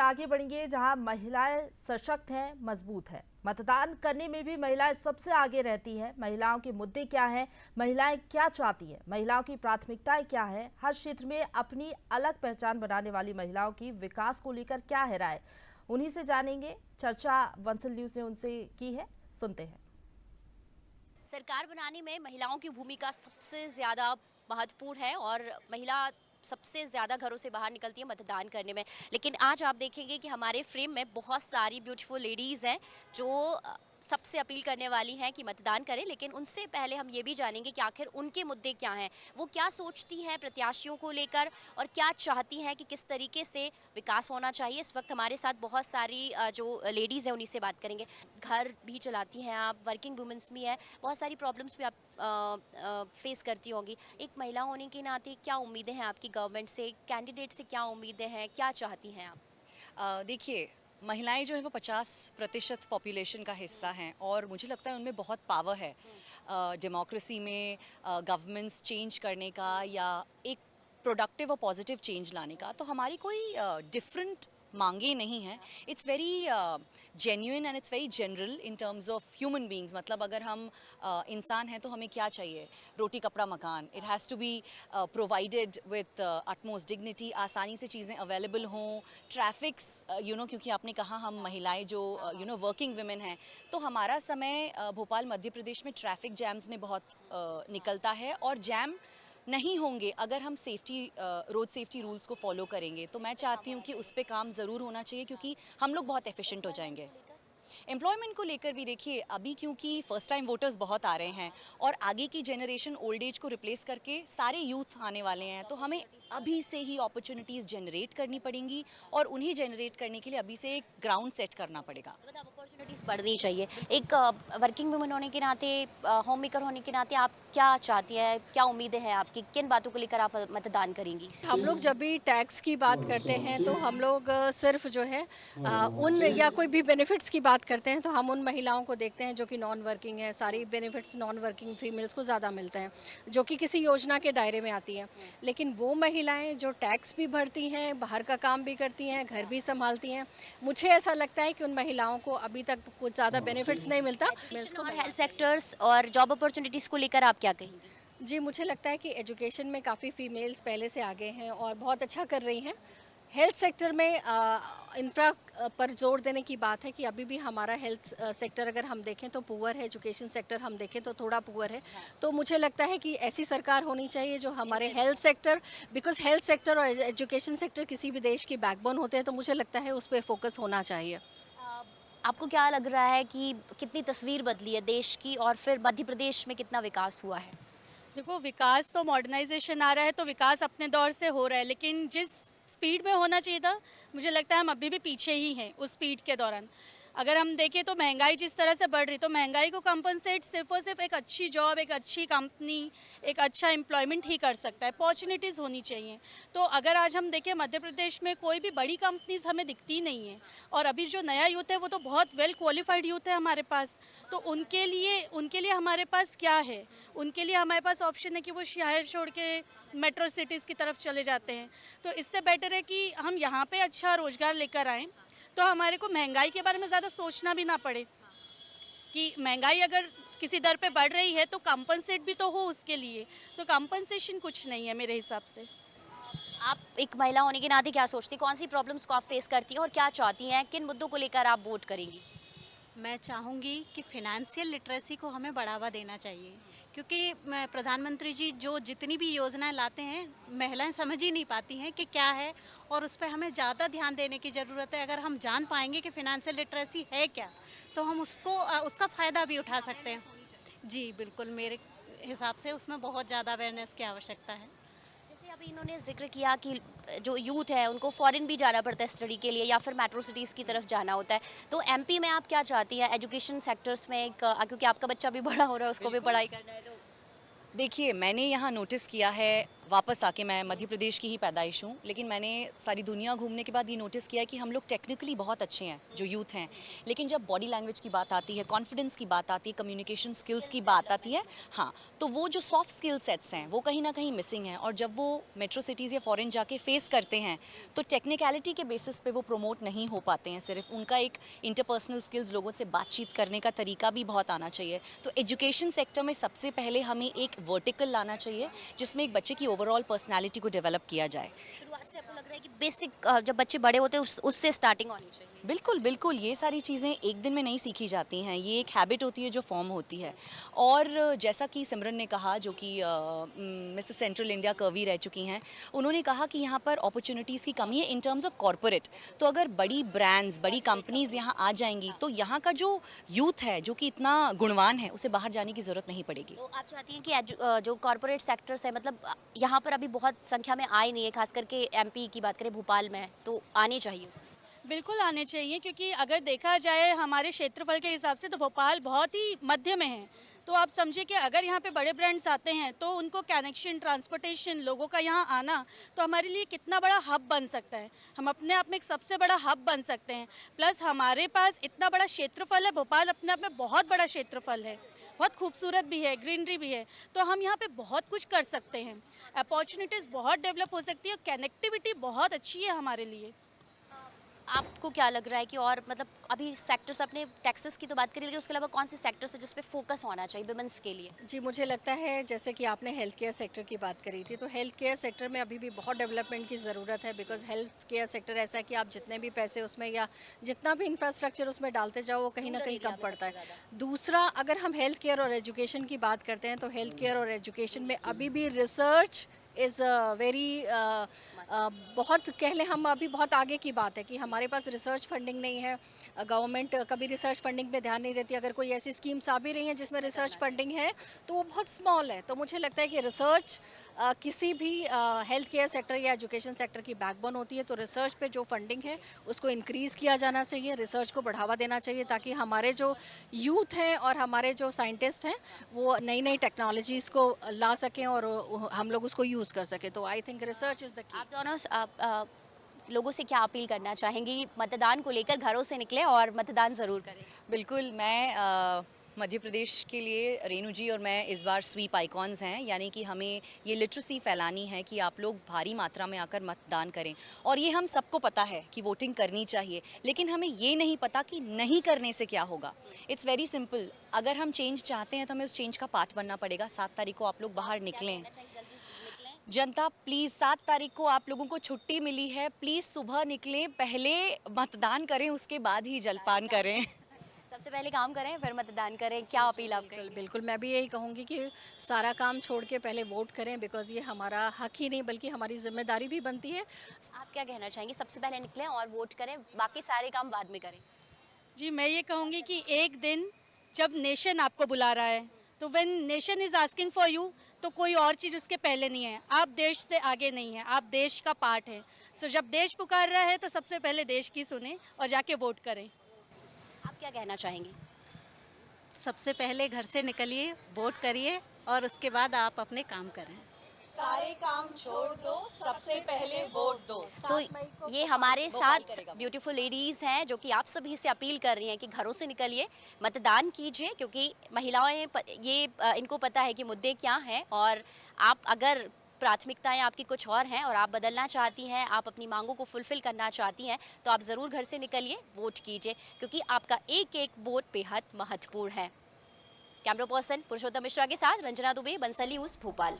आगे बढ़ेंगे जहां महिलाएं सशक्त हैं, मजबूत हैं। मतदान करने में भी महिलाएं सबसे आगे रहती हैं। महिलाओं के मुद्दे क्या हैं, महिलाएं क्या चाहती हैं, महिलाओं की प्राथमिकताएं क्या है, हर क्षेत्र में अपनी अलग पहचान बनाने वाली महिलाओं की विकास को लेकर क्या है राय, उन्हीं से जानेंगे। चर्चा वंसल न्यूज ने उनसे की है, सुनते हैं। सरकार बनाने में महिलाओं की भूमिका सबसे ज़्यादा महत्वपूर्ण है और महिला सबसे ज़्यादा घरों से बाहर निकलती है मतदान करने में। लेकिन आज आप देखेंगे कि हमारे फ्रेम में बहुत सारी ब्यूटीफुल लेडीज़ हैं जो सबसे अपील करने वाली हैं कि मतदान करें। लेकिन उनसे पहले हम ये भी जानेंगे कि आखिर उनके मुद्दे क्या हैं, वो क्या सोचती हैं प्रत्याशियों को लेकर और क्या चाहती हैं कि किस तरीके से विकास होना चाहिए। इस वक्त हमारे साथ बहुत सारी जो लेडीज़ हैं उन्हीं से बात करेंगे। घर भी चलाती हैं आप, वर्किंग वुमेंस भी हैं, बहुत सारी प्रॉब्लम्स भी आप फेस करती होंगी। एक महिला होने के नाते क्या उम्मीदें हैं आपकी गवर्नमेंट से, कैंडिडेट से क्या उम्मीदें हैं, क्या चाहती हैं आप? देखिए, महिलाएं जो है वो 50% पॉपुलेशन का हिस्सा हैं और मुझे लगता है उनमें बहुत पावर है डेमोक्रेसी में, गवर्नमेंट्स चेंज करने का या एक प्रोडक्टिव और पॉजिटिव चेंज लाने का। तो हमारी कोई डिफरेंट मांगे नहीं हैं। It's very genuine and it's very general in terms of human beings. मतलब अगर हम इंसान हैं तो हमें क्या चाहिए? रोटी कपड़ा मकान। It has to be provided with utmost dignity, आसानी से चीज़ें अवेलेबल हों। ट्रैफिक्स क्योंकि आपने कहा हम महिलाएं जो वर्किंग वुमेन हैं, तो हमारा समय भोपाल मध्य प्रदेश में ट्रैफिक जैम्स में बहुत निकलता है और जैम नहीं होंगे अगर हम रोड सेफ्टी रूल्स को फॉलो करेंगे। तो मैं चाहती हूँ कि उस पर काम ज़रूर होना चाहिए क्योंकि हम लोग बहुत एफिशिएंट हो जाएंगे। एम्प्लॉयमेंट को लेकर भी देखिए, अभी क्योंकि फर्स्ट टाइम वोटर्स बहुत आ रहे हैं और आगे की जनरेशन ओल्ड एज को रिप्लेस करके सारे यूथ आने वाले हैं, तो हमें अभी से ही अपॉर्चुनिटीज़ जनरेट करनी पड़ेंगी और उन्हें जनरेट करने के लिए अभी से एक ग्राउंड सेट करना पड़ेगा। मतलब अपॉर्चुनिटीज़ बढ़नी चाहिए। एक वर्किंग वुमन होने के नाते, होम मेकर होने के नाते आप क्या चाहती हैं, क्या उम्मीदें हैं आपकी, किन बातों को लेकर आप मतदान करेंगी? हम लोग जब भी टैक्स की बात करते हैं तो हम लोग सिर्फ जो है उन या कोई भी बेनिफिट्स की बात करते हैं तो हम उन महिलाओं को देखते हैं जो कि नॉन वर्किंग है। सारी बेनिफिट्स नॉन वर्किंग फीमेल्स को ज़्यादा मिलते हैं जो कि किसी योजना के दायरे में आती हैं। लेकिन वो महिलाएं जो टैक्स भी भरती हैं, बाहर का काम भी करती हैं, घर भी संभालती हैं, मुझे ऐसा लगता है कि उन महिलाओं को अभी तक कुछ ज़्यादा बेनिफिट्स नहीं मिलता। और हेल्थ सेक्टर्स और जॉब अपॉर्चुनिटीज़ को लेकर आप क्या कहेंगी? जी, मुझे लगता है कि एजुकेशन में काफ़ी फ़ीमेल्स पहले से आगे हैं और बहुत अच्छा कर रही हैं। हेल्थ सेक्टर में इंफ्रा पर जोर देने की बात है कि अभी भी हमारा हेल्थ सेक्टर अगर हम देखें तो पुअर है, एजुकेशन सेक्टर हम देखें तो थोड़ा पुअर है। तो मुझे लगता है कि ऐसी सरकार होनी चाहिए जो हमारे health sector, because health sector और एजुकेशन सेक्टर किसी भी देश की बैकबोन होते हैं, तो मुझे लगता है उस पे फोकस होना चाहिए। आपको क्या लग रहा है कि कितनी तस्वीर बदली है देश की और फिर मध्य प्रदेश में कितना विकास हुआ है? देखो, विकास तो मॉडर्नाइजेशन आ रहा है तो विकास अपने दौर से हो रहा है, लेकिन जिस स्पीड में होना चाहिए था मुझे लगता है हम अभी भी पीछे ही हैं उस स्पीड के दौरान। अगर हम देखें तो महंगाई जिस तरह से बढ़ रही, तो महंगाई को कंपनसेट सिर्फ और सिर्फ एक अच्छी जॉब, एक अच्छी कंपनी, एक अच्छा एम्प्लॉयमेंट ही कर सकता है। अपॉर्चुनिटीज़ होनी चाहिए। तो अगर आज हम देखें मध्य प्रदेश में कोई भी बड़ी कंपनीज हमें दिखती नहीं है और अभी जो नया यूथ है वो तो बहुत वेल क्वालिफाइड यूथ है हमारे पास। तो उनके लिए हमारे पास क्या है? उनके लिए हमारे पास ऑप्शन है कि वो शहर छोड़ के मेट्रो सिटीज़ की तरफ चले जाते हैं। तो इससे बेटर है कि हम यहाँ पे अच्छा रोज़गार लेकर आएँ तो हमारे को महंगाई के बारे में ज़्यादा सोचना भी ना पड़े कि महंगाई अगर किसी दर पे बढ़ रही है तो कंपनसेट भी तो हो उसके लिए। सो कंपनसेशन कुछ नहीं है मेरे हिसाब से। आप एक महिला होने के नाते क्या सोचती हैं, कौन सी प्रॉब्लम्स को आप फेस करती हैं और क्या चाहती हैं, किन मुद्दों को लेकर आप वोट करेंगी? मैं चाहूँगी कि फ़ाइनेंशियल लिटरेसी को हमें बढ़ावा देना चाहिए क्योंकि प्रधानमंत्री जी जो जितनी भी योजनाएं लाते हैं महिलाएं समझ ही नहीं पाती हैं कि क्या है और उस पर हमें ज़्यादा ध्यान देने की ज़रूरत है। अगर हम जान पाएंगे कि फ़ाइनेंशियल लिटरेसी है क्या तो हम उसका फ़ायदा भी उठा सकते हैं। जी बिल्कुल, मेरे हिसाब से उसमें बहुत ज़्यादा अवेयरनेस की आवश्यकता है। जैसे अभी इन्होंने जिक्र किया कि जो यूथ है उनको फॉरेन भी जाना पड़ता है स्टडी के लिए या फिर मेट्रो सिटीज़ की तरफ जाना होता है, तो एमपी में आप क्या चाहती हैं एजुकेशन सेक्टर्स में? क्योंकि आपका बच्चा भी बड़ा हो रहा है, उसको भी पढ़ाई करना है तो। देखिए, मैंने यहाँ नोटिस किया है वापस आके, मैं मध्य प्रदेश की ही पैदाइश हूँ, लेकिन मैंने सारी दुनिया घूमने के बाद ये नोटिस किया है कि हम लोग टेक्निकली बहुत अच्छे हैं जो यूथ हैं, लेकिन जब बॉडी लैंग्वेज की बात आती है, कॉन्फिडेंस की बात आती है, कम्युनिकेशन स्किल्स की बात आती है, हाँ, तो वो जो सॉफ्ट स्किल सेट्स हैं वो कहीं ना कहीं मिसिंग हैं। और जब वो मेट्रो सिटीज़ या फॉरेन जाके फेस करते हैं तो टेक्निकलिटी के बेसिस पे वो प्रमोट नहीं हो पाते हैं। सिर्फ उनका एक इंटरपर्सनल स्किल्स, लोगों से बातचीत करने का तरीका भी बहुत आना चाहिए। तो एजुकेशन सेक्टर में सबसे पहले हमें एक वर्टिकल लाना चाहिए जिसमें एक बच्चे की ओवरऑल पर्सनालिटी को डेवलप किया जाए। शुरुआत से आपको लग रहा है कि बेसिक जब बच्चे बड़े होते हैं उससे स्टार्टिंग होनी चाहिए? बिल्कुल बिल्कुल, ये सारी चीज़ें एक दिन में नहीं सीखी जाती हैं, ये एक हैबिट होती है जो फॉर्म होती है। और जैसा कि सिमरन ने कहा, जो कि मिसेस सेंट्रल इंडिया कर्वी रह चुकी हैं, उन्होंने कहा कि यहाँ पर अपॉर्चुनिटीज़ की कमी है इन टर्म्स ऑफ कॉरपोरेट। तो अगर बड़ी ब्रांड्स, बड़ी कंपनीज़ यहाँ आ जाएंगी तो यहाँ का जो यूथ है जो कि इतना गुणवान है, उसे बाहर जाने की ज़रूरत नहीं पड़ेगी। तो आप चाहती हैं कि जो कॉरपोरेट सेक्टर्स है, मतलब यहाँ पर अभी बहुत संख्या में आए नहीं है, खास करके एमपी की बात करें, भोपाल में, तो आने चाहिए? बिल्कुल आने चाहिए, क्योंकि अगर देखा जाए हमारे क्षेत्रफल के हिसाब से तो भोपाल बहुत ही मध्य में है। तो आप समझिए कि अगर यहाँ पे बड़े ब्रांड्स आते हैं तो उनको कनेक्शन, ट्रांसपोर्टेशन, लोगों का यहाँ आना तो हमारे लिए कितना बड़ा हब बन सकता है। हम अपने आप में एक सबसे बड़ा हब बन सकते हैं। प्लस हमारे पास इतना बड़ा क्षेत्रफल है, भोपाल अपने आप में बहुत बड़ा क्षेत्रफल है, बहुत खूबसूरत भी है, ग्रीनरी भी है, तो हम यहाँ पे बहुत कुछ कर सकते हैं। अपॉर्चुनिटीज़ बहुत डेवलप हो सकती है, कनेक्टिविटी बहुत अच्छी है हमारे लिए। आपको क्या लग रहा है कि और मतलब अभी सेक्टर्स, अपने टैक्सेस की तो बात करी, लेकिन उसके अलावा कौन से सेक्टर्स है जिस पे फोकस होना चाहिए विमेंस के लिए? जी, मुझे लगता है जैसे कि आपने हेल्थ केयर सेक्टर की बात करी थी, तो हेल्थ केयर सेक्टर में अभी भी बहुत डेवलपमेंट की ज़रूरत है। बिकॉज हेल्थ केयर सेक्टर ऐसा है कि आप जितने भी पैसे उसमें या जितना भी इंफ्रास्ट्रक्चर उसमें डालते जाओ वो कहीं ना कहीं कम पड़ता है। दूसरा, अगर हम हेल्थ केयर और एजुकेशन की बात करते हैं तो हेल्थ केयर और एजुकेशन में अभी भी रिसर्च इज़ वेरी बहुत कह लें, हम अभी बहुत आगे की बात है कि हमारे पास रिसर्च फंडिंग नहीं है। गवर्नमेंट कभी रिसर्च फंडिंग पे ध्यान नहीं देती। अगर कोई ऐसी स्कीम्स आ भी रही हैं जिसमें रिसर्च फंडिंग है तो वो बहुत स्मॉल है। तो मुझे लगता है कि रिसर्च किसी भी हेल्थ केयर सेक्टर या एजुकेशन सेक्टर की बैकबोन होती है। तो रिसर्च पे जो फंडिंग है उसको इंक्रीज़ किया जाना चाहिए, रिसर्च को बढ़ावा देना चाहिए, ताकि हमारे जो यूथ हैं और हमारे जो साइंटिस्ट हैं वो नई नई टेक्नोलॉजीज़ को ला सकें और हम लोग उसको यूज़ कर सकें। तो I think research is the key. आप दोनों लोगों से क्या अपील करना चाहेंगी? मतदान को लेकर घरों से निकलें और मतदान ज़रूर करें। बिल्कुल, मैं मध्य प्रदेश के लिए, रेणु जी और मैं इस बार स्वीप आइकॉन्स हैं, यानी कि हमें ये लिटरेसी फैलानी है कि आप लोग भारी मात्रा में आकर मतदान करें। और ये हम सबको पता है कि वोटिंग करनी चाहिए, लेकिन हमें ये नहीं पता कि नहीं करने से क्या होगा। इट्स वेरी सिंपल, अगर हम चेंज चाहते हैं तो हमें उस चेंज का पार्ट बनना पड़ेगा। 7 तारीख को आप लोग बाहर निकलें। जनता प्लीज़, 7 तारीख को आप लोगों को छुट्टी मिली है, प्लीज़ सुबह निकलें, पहले मतदान करें, उसके बाद ही जलपान करें। सबसे पहले काम करें फिर मतदान करें। क्या अपील आप बिल्कुल करेंगे? बिल्कुल, मैं भी यही कहूँगी कि सारा काम छोड़ के पहले वोट करें। बिकॉज ये हमारा हक ही नहीं बल्कि हमारी जिम्मेदारी भी बनती है। आप क्या कहना चाहेंगे? सबसे पहले निकलें और वोट करें, बाकी सारे काम बाद में करें। जी, मैं ये कहूँगी कि एक दिन जब नेशन आपको बुला रहा है, तो when nation is asking for you, तो कोई और चीज़ उसके पहले नहीं है। आप देश से आगे नहीं हैं, आप देश का पार्ट हैं। सो जब देश पुकार रहा है तो सबसे पहले देश की सुने और जाके वोट करें। आप क्या कहना चाहेंगी? सबसे पहले घर से निकलिए, वोट करिए और उसके बाद आप अपने काम करें। सारे काम छोड़ दो, सबसे पहले वोट दो। तो ये हमारे भोपाल साथ करेगा। ब्यूटीफुल लेडीज़ हैं जो कि आप सभी से अपील कर रही हैं कि घरों से निकलिए, मतदान कीजिए, क्योंकि महिलाएं इनको पता है कि मुद्दे क्या हैं। और आप अगर प्राथमिकताएं आपकी कुछ और हैं और आप बदलना चाहती हैं, आप अपनी मांगों को फुलफिल करना चाहती हैं, तो आप ज़रूर घर से निकलिए, वोट कीजिए, क्योंकि आपका एक एक वोट बेहद महत्वपूर्ण है। कैमरा पर्सन पुरुषोत्तम मिश्रा के साथ रंजना दुबे, बंसल न्यूज़, भोपाल।